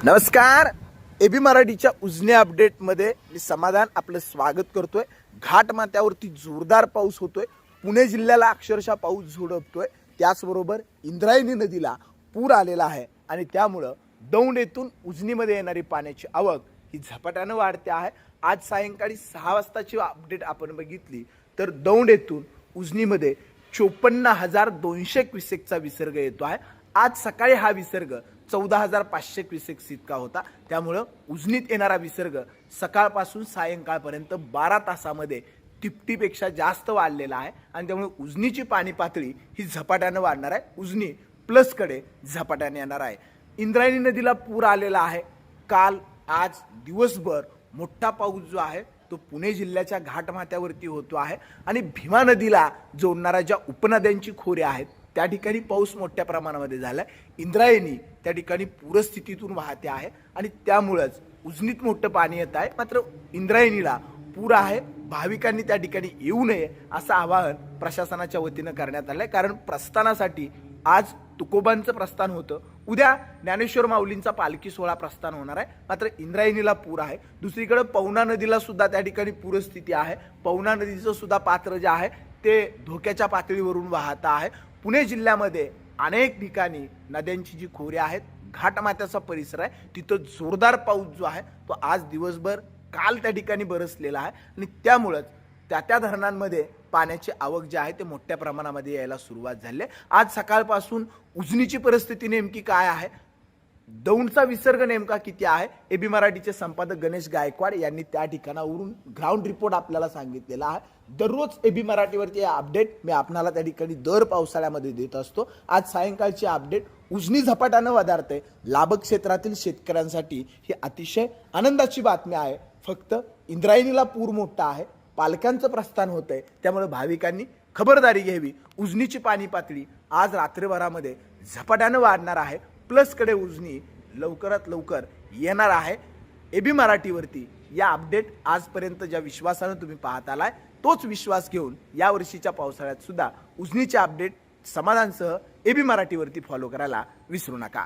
नमस्कार. एबी मराठीच्या उजने अपडेटमध्ये मी समाधान आपलं स्वागत करतोय. घाट माथ्यावरती जोरदार पाऊस होतोय. पुणे जिल्ह्याला अक्षरशः पाऊस झोडपतोय. त्याचबरोबर इंद्रायणी नदीला पूर आलेला आहे आणि त्यामुळं दौंड येथून उजनीमध्ये येणारी पाण्याची आवक ही झपाट्यानं वाढते आहे. आज सायंकाळी 6 वाजताची अपडेट आपण बघितली तर दौंड येथून उजनीमध्ये 54,200 क्युसेकचा विसर्ग येतो आहे. आज सकाळी हा विसर्ग 14,500 क्युसेक्स इतका होता. त्यामुळं उजनीत येणारा विसर्ग सकाळपासून सायंकाळपर्यंत 12 तासामध्ये तिपटीपेक्षा जास्त वाढलेला आहे आणि त्यामुळे उजनीची पाणी पातळी ही झपाट्यानं वाढणार आहे. उजनी प्लसकडे झपाट्याने येणार आहे. इंद्रायणी नदीला पूर आलेला आहे. काल आज दिवसभर मोठा पाऊस जो आहे तो पुणे जिल्ह्याच्या घाटमाथ्यावरती होतो आहे आणि भीमा नदीला जोडणाऱ्या ज्या उपनद्यांची खोरे आहेत त्या ठिकाणी पाऊस मोठ्या प्रमाणामध्ये झालाय. इंद्रायणी त्या ठिकाणी पूरस्थितीतून वाहते आहे आणि त्यामुळेच उजनीत मोठं पाणी येत आहे. मात्र इंद्रायणीला पूर आहे. भाविकांनी त्या ठिकाणी येऊ नये असं आवाहन प्रशासनाच्या वतीनं करण्यात आलंय. कारण प्रस्थानासाठी आज तुकोबांचं प्रस्थान होतं. उद्या ज्ञानेश्वर माऊलींचा पालखी सोहळा प्रस्थान होणार आहे. मात्र इंद्रायणीला पूर आहे. दुसरीकडे पवना नदीला सुद्धा त्या ठिकाणी पूरस्थिती आहे. पवना नदीचं सुद्धा पात्र जे आहे ते धोक्याच्या पातळीवरून वाहत आहे. पुणे जिल्ह्यामध्ये अनेक ठिकाणी नद्यांची जी खोरे आहेत, घाटमाथ्याचा परिसर आहे, तिथं जोरदार पाऊस जो आहे तो आज दिवसभर काल त्या ठिकाणी बरसलेला आहे आणि त्यामुळेच त्या धरणांमध्ये पाण्याची आवक जी आहे ते मोठ्या प्रमाणामध्ये यायला सुरुवात झाली आहे. आज सकाळपासून उजनीची परिस्थिती नेमकी काय आहे, दौंडचा विसर्ग नेमका किती आहे, एबी मराठीचे संपादक गणेश गायकवाड यांनी त्या ठिकाणावरून ग्राउंड रिपोर्ट आपल्याला सांगितलेला आहे. दररोज एबी मराठीवरती अपडेट मी आपल्याला त्या ठिकाणी दर पावसाळ्यामध्ये देत असतो. आज सायंकाळची अपडेट उजनी झपाट्यानं वधारते. लाभक क्षेत्रातील शेतकऱ्यांसाठी ही अतिशय आनंदाची बातमी आहे. फक्त इंद्रायणीला पूर मोठा आहे, पालख्यांचं प्रस्थान होतंय, त्यामुळे भाविकांनी खबरदारी घ्यावी. उजनीची पाणी पातळी आज रात्रभरामध्ये झपाट्यानं वाढणार आहे. प्लसकडे उजनी लवकरात लवकर येणार आहे. एबी मराठीवरती या अपडेट आजपर्यंत ज्या विश्वासानं तुम्ही पाहत आलाय तोच विश्वास घेऊन या वर्षीच्या पावसाळ्यात सुद्धा उजनीचे अपडेट समाधानसह एबी मराठीवरती फॉलो करायला विसरू नका.